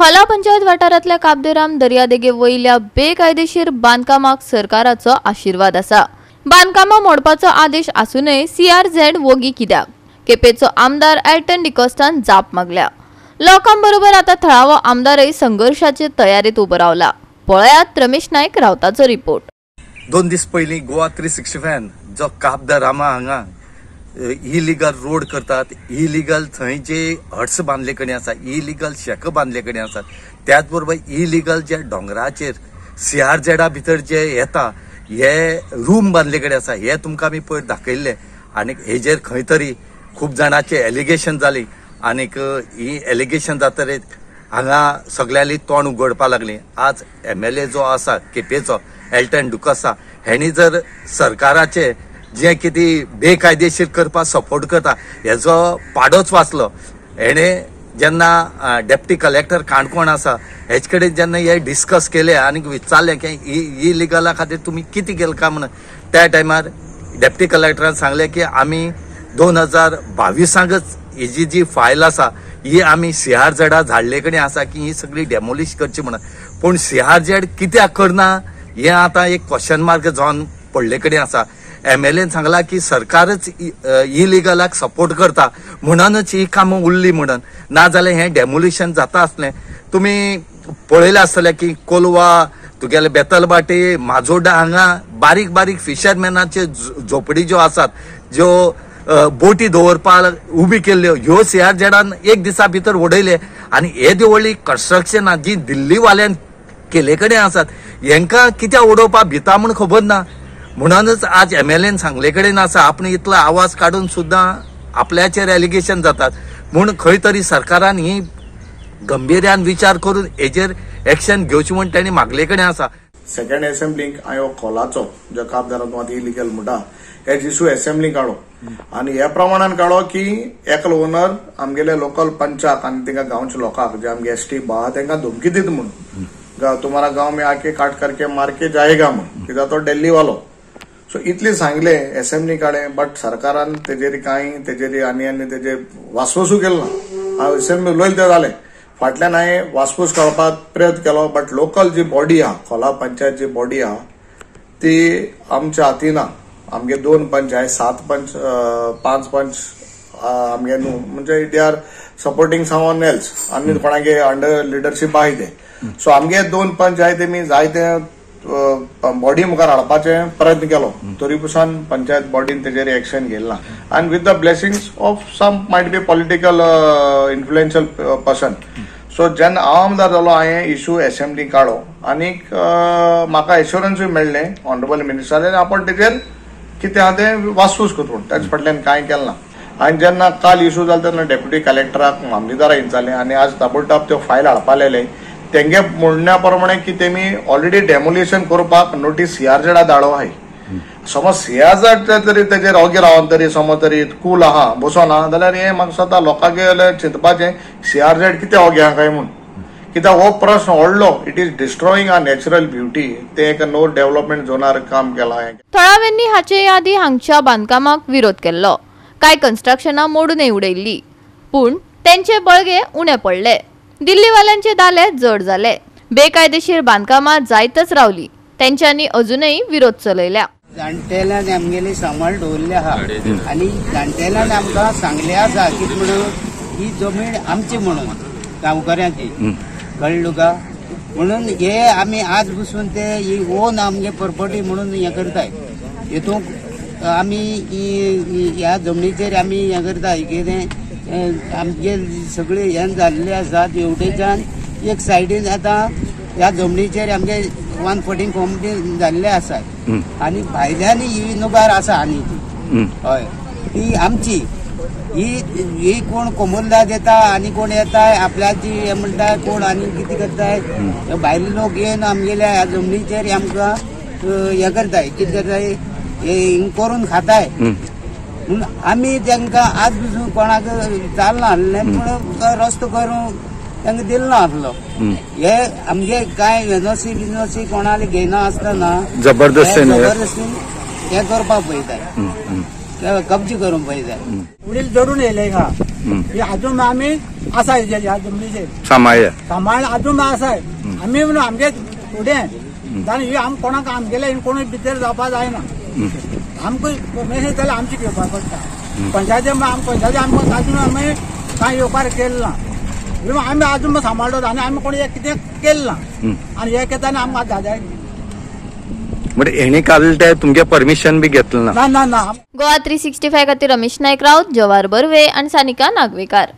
खोला पंचायत वाठारांतल्या काबदेराम दर्यादेगे वयल्या बेकायदेशीर बांदकामाक सरकाराचो आशीर्वाद आसा। बांदकामां मोडपाचो आदेश आसूनय CRZ वोगी कित्याक? केपेचो आमदार एल्टन डिकोस्टान जाप मागल्या। लोकांबरोबर आता थळावो आमदारय संघर्षाचे तयारेत उबो रावला। पळयात रमेश नायक रावताचो रिपोर्ट। 2 दीस पयलीं गोवा 365 जो काबदेरामा हांगा इलिगल रोड करतात, इलिगल थंय जे हट्स बांदले कडेन आसा, इलिगल शेक बांदले कडेन आसात, त्याच बरोबर इलिगल जे डोंगराचेर CRZ भितर जे येता हे रूम बांदले कडेन आसा, हे तुमकां आमी पयर दाखयल्ले। आनी हेजेर खंय तरी खूब जाणांचे एलिगेशन जाली आनी ही एलिगेशन जातकीर हांगा सगळ्यांनी तोंड उगडपा लागली। आज MLA जो आसा केपेचो एल्टन डिकोस्टा हेणी जर सरकाराचे जे कितें बेकायदेशीर करपाक सपोर्ट करता हेजो पाडोच वाचलो। हेणे जेन्ना डेप्टी कलेक्टर काणकोण आसा हेचे कडेन जेन्ना हे डिस्कस केले आनी विचारले की इलिगला खातीर तुमी कितें केलें काय म्हणून, त्या टायमार डेप्टी कलेक्टरान सांगले की आमी 2022 ही जी फायल आसा ही आमी CRZ धाडले कडेन आसा की ही सगळी डेमोलिश करची म्हणून। पूण CRZ कित्याक करना हे आतां एक क्वेश्चन मार्क जावन पडले कडेन आसा। MLAन सांगला की सरकारच इलिगलाक सपोर्ट करता म्हणूनच ही कामां उरली म्हणून, ना जाल्यार हें डेमोलिशन जाता आसलें। तुमी पळयलें आसतलें की कोलवा तुगेले बेतलबाटी माजोड्डा हांगा बारीक बारीक फिशरमॅनाचे झोपडी ज्यो आसात, ज्यो बोटी दवरपाक उबी केल्ल्यो, ह्यो CRZ एक दिसा भितर उडयले। आनी हे व्हडली कन्स्ट्रक्शनां जी दिल्लीवाल्यान केले कडेन आसात हेंकां कित्याक उडोवपाक भिता म्हूण खबर ना। म्हणूनच आज MLAन सांगले कडेन आसा आपण इतलो आवाज काढून सुद्धा आपल्याचेर एलिगेशन जातात, म्हणून खंय तरी सरकारान ही गंभीर्यान विचार करून हेजेर एक्शन घेवची म्हूण तांणी मागले कडेन आसा। सेकंड असेंब्लीक हांवें खोलाचो जो काबदेराम इलिगल म्हणटा हे इशू असेंब्लीक काडलो आनी ह्या प्रमाणान काडलो की एकलो ओनर आमगेले लोकल पंचाक आनी तेंका गांवच्या लोकांक जे आमगे ST बा तेंका धमकी दिता म्हणून, तुम्हारा गांव में आके काट करके मार के जाएगा म्हणून, कित्याक तो दिल्ली वालो। सो इतले सांगले असेंब्ली काडे, बट सरकारान तेजेर कांय तेजेर आनी तेजेर वासपूसू केलो ना। हांव असेंब्ली उलयले ते जाले, फाटल्यान हांवें वासपूस काडपाक प्रयत्न केलो, बट लोकल जी बॉडी आहा खोला पंचायत जी बॉडी आहा ती आमच्या हातीन ना। आमगे 2 पंच आहे, 7 पंच 5 पंच आमगे न्हू, म्हणजे they are supporting someone else आनी कोणागे अंडर लिडरशीप आहे ते। सो आमगे 2 पंच आहे ते मी जायते बॉडी मुखार हाडपाचे प्रयत्न केलो, तरी पासून पंचायत बॉडीन तेजेर एक्शन घेतलें ना। आनी with the blessings of some might be political influential person. So जेन्ना हांव आमदार जालो हांवें इशू असेंब्ली काडलो आनीक म्हाका एश्युरन्सूय मेळ्ळें ऑनरेबल मिनिस्टरान आपण तेजेर कितें आहा तें वासपूस करता, ताचे फाटल्यान कांय केलें ना। आनी जेन्ना काल इशू जालो तेन्ना डेप्युटी कलेक्टराक मामलेदारा विचारलें आनी आज ताबडतोब त्यो फायल हाडपा लायले। तेंगे म्हणण्या प्रमाणे की तेमी ऑलरेडी डेमोलिशन करपाक नोटीस CRZ धाडो आहाय। समज CRZ तरी तेजेर ओगे रावन तरी समज तरी कूल आहा बसोना जाल्यार हें म्हाका स्वता लोकांगे चिंतपाचें CRZ कितें ओगे आहा काय म्हूण, कित्याक हो प्रश्न व्हडलो। It is destroying a natural beauty, ते एक नो डेव्हलपमेंट झोनार काम केलां। थळाव्यांनी हाचे आदी हांगच्या बांदकामाक विरोध केल्लो, कांय कन्स्ट्रक्शनां मोडूनय उडयल्लीं, पूण तेंचे बळगे उणे पडले। दिल्लीवाल्यांचे दाले जड जाले, बेकायदेशीर बांदकामां जायतच रावली, तेंच्यांनी अजूनय विरोध चलयल्या। जाणटेल्यांनी आमगेली सांबाळ दवरली आहा आनी जाणटेल्यांनी आमकां सांगले आसा कितें म्हणून ही जमीन आमची म्हणून गांवकऱ्यांची, कळ्ळें तुका? म्हणून हे आमी आज बसून ते ही ओन आमगे प्रॉपर्टी म्हणून हे करताय। हेतूंक आमी ह्या जमनीचेर आमी हे करता कितें आमगे सगळे हें जाल्ले आसा एवटेच्यान एक सायडीन आतां ह्या जमनीचेर आमगे 114 कॉम्पिटी जाल्ले आसात आनी भायल्यान ही नुगार आसा आनी ती हय ती आमची ही कोण कोमुल्ला देता आनी कोण येताय आपल्याची हे म्हणटाय कोण आनी कितें करताय, भायले लोक येवन आमगेल्या ह्या जमनीचेर आमकां हे करताय, कितें करताय हे करून खाताय। म्हणून आमी तांकां आज पसून कोणाक चालना आहलें म्हणून रस्तो करून तांकां दिलो ना आहलो। हे आमगे कांय बिजनसी कोणाले घेयना आसतना जबरदस्तीन हे करपाक पळयताय, कब्जा करून पळयताय। वडील जोडून येयले हा हातून आमी आसा ह्या जमनीचेर सांबाळ्ळ्या अजून आसाय आमी म्हणून आमगे फुडें जाल्यार ही आम कोणाक आमगेले कोणूय भितर जावपा जायना आमकां मेसेज जाल्यार आमची घेवपाक पडटा पंचायती आमकां अजून आमी कांय येवपार केलें ना आमी अजून सांबाळटो आनी आमी कोणी कितें केलें ना आनी हे केता आनी आमकां जाय म्हणजे हेणी काल ते तुमगे परमिशन बी घेतलें ना ना गोवा 365 खातीर रमेश नायक राऊत, जवाहर बर्वे आणि सानिका नागवेकार.